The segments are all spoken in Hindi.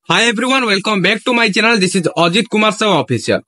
Hi everyone welcome back to my channel this is Ajit Kumar Sahu official.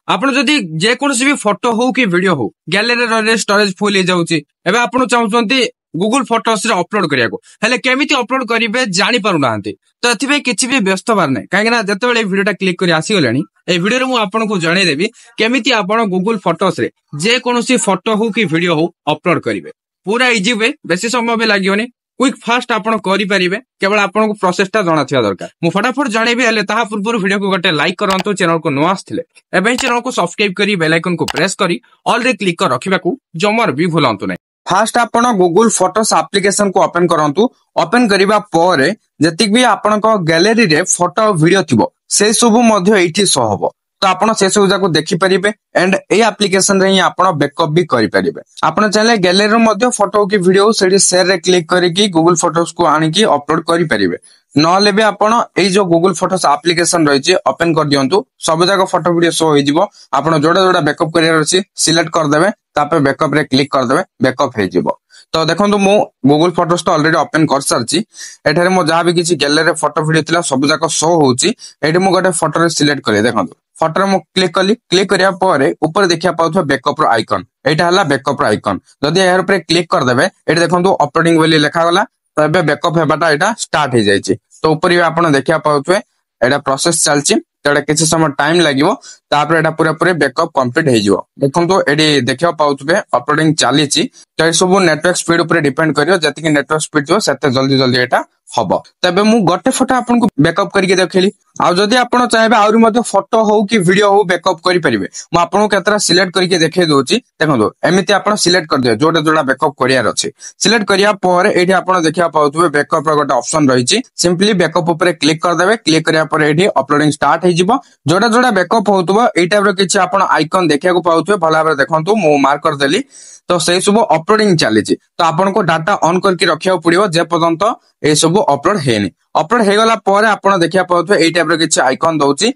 आपण जदि जे कोनोसी भी फोटो हो कि वीडियो हो गैलरी रे स्टोरेज फुल हो जाउची एबे आपण चाहउछंती गूगल फोटोस रे अपलोड करिया को हेले केमिति अपलोड करिवे जानि पारु नांती तो एथिबे किछि भी व्यस्त बार नै काहे ना जतेबेले वीडियोटा क्लिक करी आसी गलानी ए वीडियो रे मु आपण को जणै देबी केमिति आपण गूगल फोटोस रे जे कोनोसी फोटो हो कि वीडियो हो अपलोड करिवे पूरा इजी वे बेसी समय भी लागियोनी क्विक फास्ट आपण करि परिबे केवल आपण को प्रोसेसटा जणा थिया दरकार मु फटाफट जणेबी हेले ताहा पूर्व वीडियो को गटे लाइक करंतु चैनल को नो आस्थिले एबे चैनल को सब्सक्राइब करी बेल आइकन को प्रेस करी ऑल रे क्लिक कर रखिबा को जमर भी भूलंतु नै। फास्ट आपण गूगल फोटोस एप्लीकेशन को ओपन करंतु ओपन करिबा परे जतिक भी आपण को गैलरी रे फोटो वीडियो थिबो से सब मध्ये एठी शो हबो तो आपण से सब जाको देखि परिबे एंड ए एप्लीकेशन रे आपण बैकअप भी करि परिबे। आपण चाहे गैलरी रो मध्ये फोटो की वीडियो सेठी शेयर रे क्लिक करिकि गूगल फोटोस को आनि की अपलोड करि परिबे नले भी आपण ए जो गूगल फोटोस एप्लीकेशन रहिछि ओपन कर दियंतु सब जाको फोटो वीडियो शो होई जिवो आपण जोडा जोडा बैकअप करियर अछि सिलेक्ट कर देबे तापर बैकअप रे क्लिक कर देबे बैकअप हे जिवो। तो देखंतु मु गूगल फोटोस तो ऑलरेडी ओपन कर सारछि एठारे मो जहा भी किछि गैलरी रे फोटो वीडियो थिला सब जाको शो होउछि एठी मु गोटे फोटो रे सिलेक्ट कले देखंतु फोटो रे मु क्लिक कली क्लिक करिया परे ऊपर देखिया पाउथो बैकअप रो आइकन एटा हला बैकअप रो आइकन जदि एहर ऊपर क्लिक कर देबे एठी देखंतु अपलोडिंग बोली लिखा गला तो एबे बैकअप हेबाटा एटा स्टार्ट हे जायछि तो ऊपर भी आपण देखिया पाउथो एटा प्रोसेस चलछि तेडा किछि समय टाइम लागिवो तापर एटा पूरा पूरे बैकअप कंप्लीट हे जिवो देखंतु एडी देखिया पाउथबे अपलोडिंग चालिछि तो सब नेटवर्क स्पीड ऊपर डिपेंड करियो जति कि नेटवर्क स्पीड जो सेते जल्दी जल्दी एटा हबो तबे मु गोटे फोटो आपन को बैकअप करके देखली आ जदि आपण चाहेबे आउरी मध्ये फोटो हो कि वीडियो हो बैकअप करि परिबे मु आपन को केतरा सिलेक्ट करके देखे दोछि देखंतु एमिति आपण सिलेक्ट कर दियो जोडा जोडा बैकअप करियार अछि सिलेक्ट करिया पर एठी आपण देखिया पाउथबे बैकअप रो गोटे ऑप्शन रहिछि सिंपली बैकअप ऊपर क्लिक कर देबे क्लिक करिया पर एठी अपलोडिंग स्टार्ट हे जिवो जोडा जोडा बैकअप होतबो एई टाइप रो किछि आपण आइकन देखिया को पाउथबे भला भाबरे देखंतु मु मार्क कर देली तो से सब अपलोडिंग चली तो आपन को डाटा ऑन करके रखिया पड़िबो जे पर्यंत ए सब अपलोड हेनी अपलोड हे गला परे आपन देखिया पाउथबे एई टाइप रो किछि आइकन दउची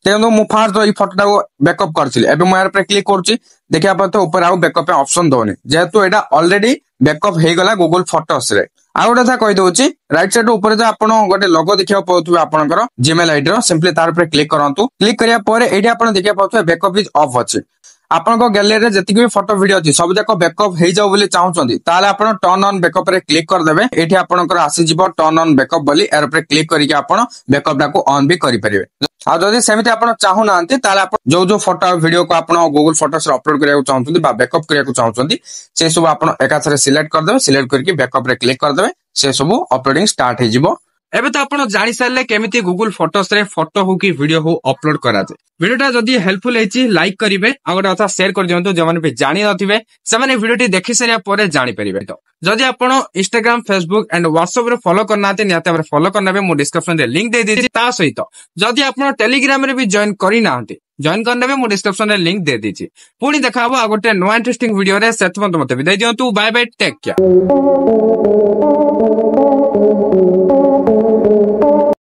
तेनो मु फास्ट जो ई फोटोटा को बैकअप करथिले एबे मु यार पे क्लिक करछि देखिया पाउथो ऊपर आउ बैकअप ऑप्शन दोनी जेतु एटा ऑलरेडी बैकअप हे गला गूगल फोटोस रे आ गोटे था कहि दउची राइट साइड ऊपर जे आपन गोटे लोगो देखिया पाउथबे आपनकर जीमेल आईडी रो सिंपली तार पे क्लिक करंतु क्लिक करिया परे एठी आपन देखिया पाउथबे बैकअप इज ऑफ अछि आपण को गैलरी रे जति भी फोटो वीडियो अछि सब जाको बैकअप हे जाउ बोली चाहउछंती ताले आपण टर्न ऑन बैकअप रे क्लिक कर देबे एठी आपनकर आसी जिवो टर्न ऑन बैकअप बोली एर पे क्लिक करिके आपण बैकअप डाको ऑन भी करि परिबे आ जदि सेमिति आपण चाहू नांती ताले आपण जो जो फोटो वीडियो को आपण गूगल फोटोस रे अपलोड करिया चाहउछंती बा बैकअप करिया चाहउछंती से सब आपण एकाथरे सिलेक्ट कर देबे सिलेक्ट करके बैकअप रे क्लिक कर देबे से सब अपलोडिंग स्टार्ट हे जिवो। एबे तो आपण जानि सारले केमिति गूगल फोटोस रे फोटो हो कि वीडियो हो अपलोड करा जाय वीडियोटा जदि हेल्पफुल हेछि लाइक करिवे आ गोटा कथा शेयर कर दियंतु जे माने भी जानि नथिबे से माने वीडियोटी देखि सारिया परे जानि परिबे। तो जदि आपण इंस्टाग्राम फेसबुक एंड व्हाट्सएप रे फॉलो करनाते नियाते रे फॉलो करनाबे मो डिस्क्रिप्शन रे लिंक दे देछि ता सहित जदि आपण टेलीग्राम रे भी जॉइन करि नांते जॉइन करनेबे मो डिस्क्रिप्शन रे लिंक दे देछि पुनी देखाबो आ गोटे नो इंटरेस्टिंग वीडियो रे सेट मते विदाई दियंतु बाय बाय टेक केयर।